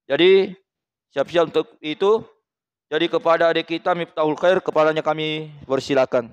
Jadi siap-siap untuk itu. Jadi kepada adik kita Miftahul Khair, kepalanya kami persilakan.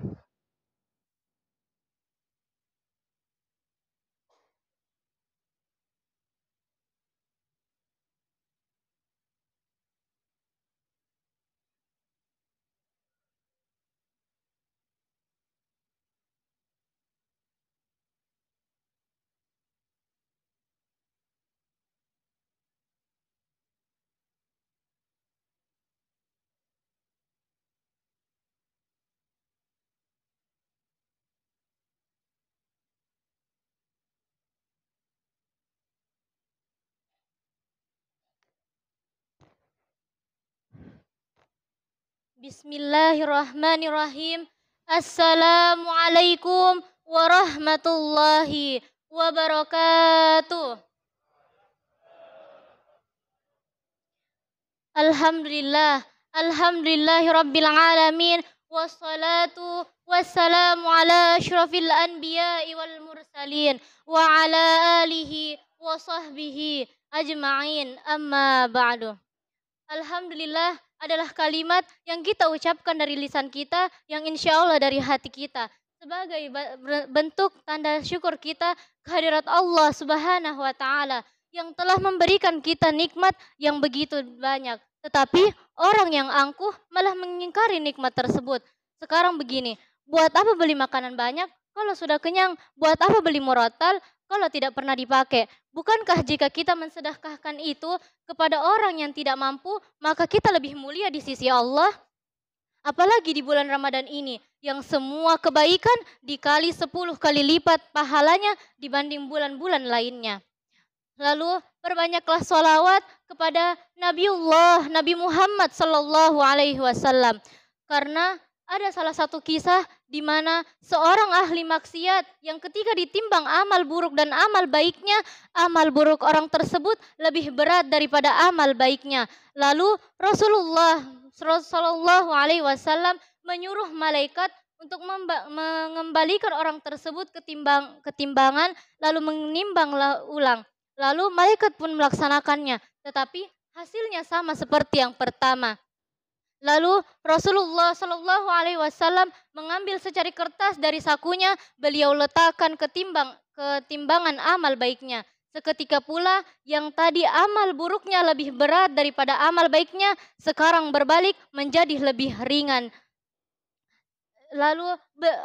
Bismillahirrahmanirrahim. Assalamualaikum warahmatullahi wabarakatuh. Alhamdulillah, alhamdulillahi rabbil alamin. Wassalatu wassalamu ala asyrafil anbiya'i wal mursalin wa ala alihi wa sahbihi ajma'in, amma ba'du. Alhamdulillah adalah kalimat yang kita ucapkan dari lisan kita, yang insya Allah dari hati kita, sebagai bentuk tanda syukur kita kehadirat Allah Subhanahu wa Ta'ala yang telah memberikan kita nikmat yang begitu banyak. Tetapi orang yang angkuh malah mengingkari nikmat tersebut. Sekarang begini, buat apa beli makanan banyak kalau sudah kenyang? Buat apa beli murotal kalau tidak pernah dipakai? Bukankah jika kita mensedekahkan itu kepada orang yang tidak mampu, maka kita lebih mulia di sisi Allah? Apalagi di bulan Ramadan ini, yang semua kebaikan dikali 10 kali lipat pahalanya dibanding bulan-bulan lainnya. Lalu perbanyaklah sholawat kepada Nabi Muhammad Sallallahu Alaihi Wasallam, karena ada salah satu kisah di mana seorang ahli maksiat yang ketika ditimbang amal buruk dan amal baiknya, amal buruk orang tersebut lebih berat daripada amal baiknya. Lalu Rasulullah Sallallahu Alaihi Wasallam menyuruh malaikat untuk mengembalikan orang tersebut ketimbangan, lalu menimbanglah ulang. Lalu malaikat pun melaksanakannya, tetapi hasilnya sama seperti yang pertama. Lalu Rasulullah Shallallahu Alaihi Wasallam mengambil secari kertas dari sakunya, beliau letakkan ketimbangan amal baiknya. Seketika pula yang tadi amal buruknya lebih berat daripada amal baiknya, sekarang berbalik menjadi lebih ringan. Lalu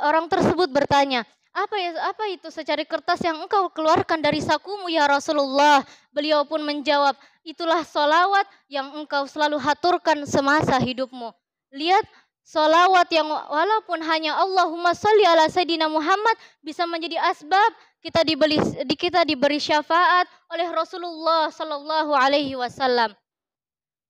orang tersebut bertanya, apa itu secari kertas yang engkau keluarkan dari sakumu ya Rasulullah? Beliau pun menjawab, itulah solawat yang engkau selalu haturkan semasa hidupmu. Lihat, solawat yang walaupun hanya Allahumma sholli ala Sayyidina Muhammad bisa menjadi asbab kita diberi syafaat oleh Rasulullah Sallallahu Alaihi Wasallam.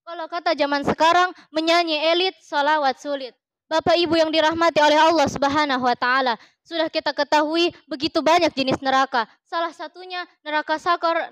Kalau kata zaman sekarang, menyanyi elit, solawat sulit. Bapak Ibu yang dirahmati oleh Allah Subhanahu wa Ta'ala, sudah kita ketahui begitu banyak jenis neraka. Salah satunya neraka sakar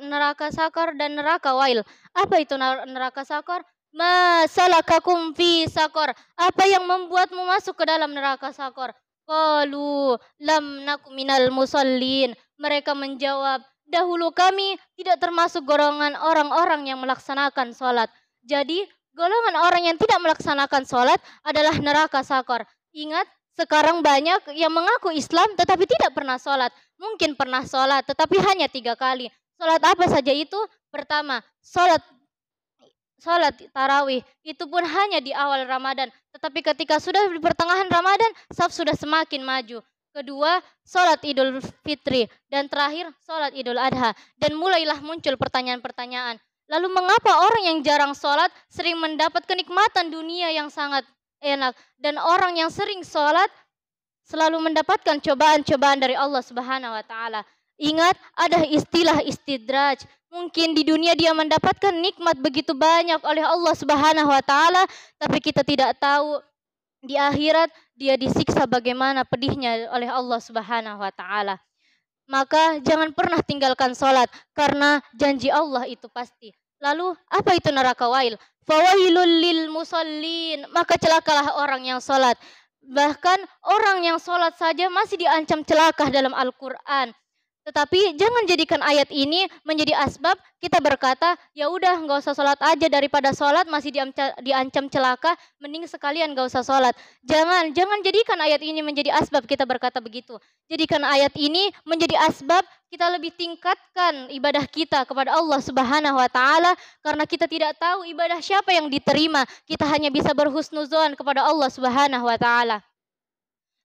dan neraka wail. Apa itu neraka sakar? Masalakakum fi sakar. Apa yang membuatmu masuk ke dalam neraka sakar? Qalu lam naku minal musallin. Mereka menjawab, dahulu kami tidak termasuk golongan orang-orang yang melaksanakan sholat. Jadi golongan orang yang tidak melaksanakan sholat adalah neraka sakar. Ingat, sekarang banyak yang mengaku Islam tetapi tidak pernah sholat. Mungkin pernah sholat tetapi hanya 3 kali. Sholat apa saja itu? Pertama, sholat tarawih. Itu pun hanya di awal Ramadan. Tetapi ketika sudah di pertengahan Ramadan, saf sudah semakin maju. Kedua, sholat Idul Fitri. Dan terakhir, sholat Idul Adha. Dan mulailah muncul pertanyaan-pertanyaan. Lalu mengapa orang yang jarang sholat sering mendapat kenikmatan dunia yang sangat enak, dan orang yang sering sholat selalu mendapatkan cobaan-cobaan dari Allah Subhanahu wa Ta'ala? Ingat, ada istilah istidraj. Mungkin di dunia dia mendapatkan nikmat begitu banyak oleh Allah Subhanahu wa Ta'ala, tapi kita tidak tahu di akhirat dia disiksa bagaimana pedihnya oleh Allah Subhanahu wa Ta'ala. Maka jangan pernah tinggalkan sholat, karena janji Allah itu pasti. Lalu apa itu neraka wail? Fawailul lil musallin. Maka celakalah orang yang sholat. Bahkan orang yang sholat saja masih diancam celaka dalam Al-Quran. Tetapi jangan jadikan ayat ini menjadi asbab kita berkata, ya udah nggak usah sholat aja, daripada sholat masih diancam celaka, mending sekalian nggak usah sholat. Jangan jadikan ayat ini menjadi asbab kita berkata begitu. Jadikan ayat ini menjadi asbab kita lebih tingkatkan ibadah kita kepada Allah Subhanahu wa taala, karena kita tidak tahu ibadah siapa yang diterima. Kita hanya bisa berhusnuzon kepada Allah Subhanahu wa taala.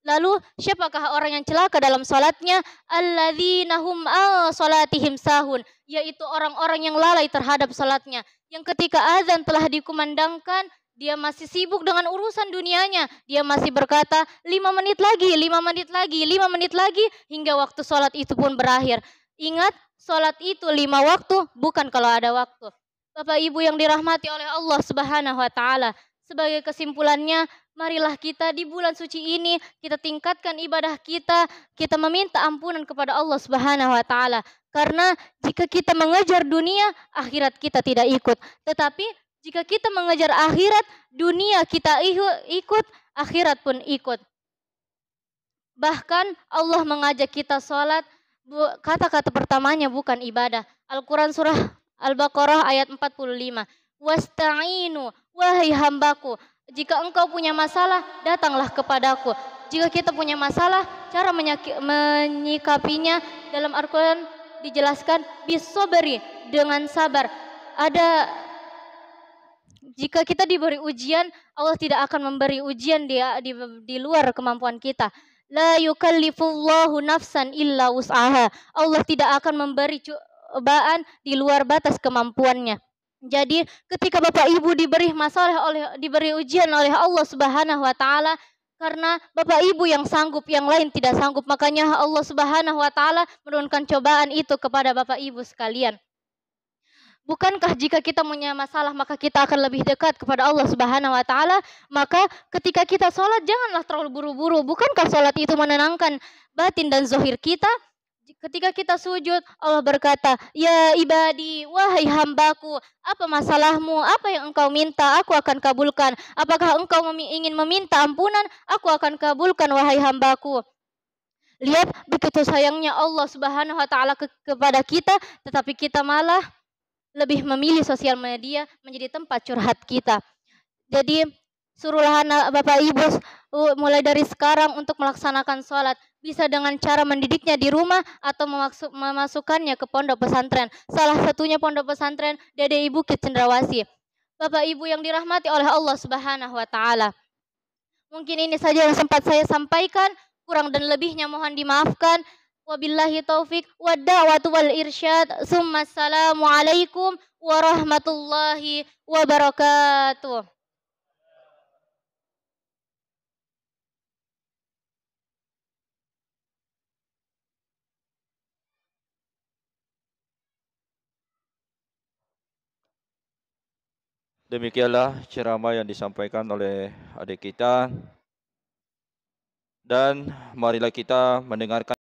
Lalu siapakah orang yang celaka dalam salatnya? Alladzina hum salatihim sahun, yaitu orang-orang yang lalai terhadap salatnya. Yang ketika azan telah dikumandangkan, dia masih sibuk dengan urusan dunianya. Dia masih berkata, 5 menit lagi, 5 menit lagi, 5 menit lagi, hingga waktu salat itu pun berakhir. Ingat, salat itu 5 waktu, bukan kalau ada waktu. Bapak Ibu yang dirahmati oleh Allah Subhanahu wa taala, sebagai kesimpulannya, marilah kita di bulan suci ini kita tingkatkan ibadah kita, kita meminta ampunan kepada Allah Subhanahu wa taala. Karena jika kita mengejar dunia, akhirat kita tidak ikut. Tetapi jika kita mengejar akhirat, dunia kita ikut, akhirat pun ikut. Bahkan Allah mengajak kita sholat, kata-kata pertamanya bukan ibadah. Al-Quran surah Al-Baqarah ayat 45. Wasta'inu, wahai hambaku, jika engkau punya masalah, datanglah kepadaku. Jika kita punya masalah, cara menyikapinya dalam Al-Quran dijelaskan bisobri, dengan sabar. Jika kita diberi ujian, Allah tidak akan memberi ujian di luar kemampuan kita. La yukallifullahu nafsan illa wus'aha. Allah tidak akan memberi cobaan di luar batas kemampuannya. Jadi ketika Bapak Ibu diberi ujian oleh Allah Subhanahu wa taala, karena Bapak Ibu yang sanggup, yang lain tidak sanggup, makanya Allah Subhanahu wa taala menurunkan cobaan itu kepada Bapak Ibu sekalian. Bukankah jika kita punya masalah maka kita akan lebih dekat kepada Allah Subhanahu wa taala? Maka ketika kita sholat janganlah terlalu buru-buru. Bukankah sholat itu menenangkan batin dan zahir kita? Ketika kita sujud, Allah berkata, ya ibadi, wahai hambaku, apa masalahmu? Apa yang engkau minta? Aku akan kabulkan. Apakah engkau ingin meminta ampunan? Aku akan kabulkan, wahai hambaku. Lihat begitu sayangnya Allah Subhanahu wa taala kepada kita, tetapi kita malah lebih memilih sosial media menjadi tempat curhat kita. Jadi suruhlah Bapak Ibu mulai dari sekarang untuk melaksanakan sholat. Bisa dengan cara mendidiknya di rumah atau memasukkannya ke pondok pesantren. Salah satunya pondok pesantren DDI Bukit Cendrawasih. Bapak Ibu yang dirahmati oleh Allah Subhanahu wa taala. Mungkin ini saja yang sempat saya sampaikan. Kurang dan lebihnya mohon dimaafkan. Wabillahi taufik wa da'watu wal irsyad. Assalamualaikum warahmatullahi wabarakatuh. Demikianlah ceramah yang disampaikan oleh adik kita. Dan marilah kita mendengarkan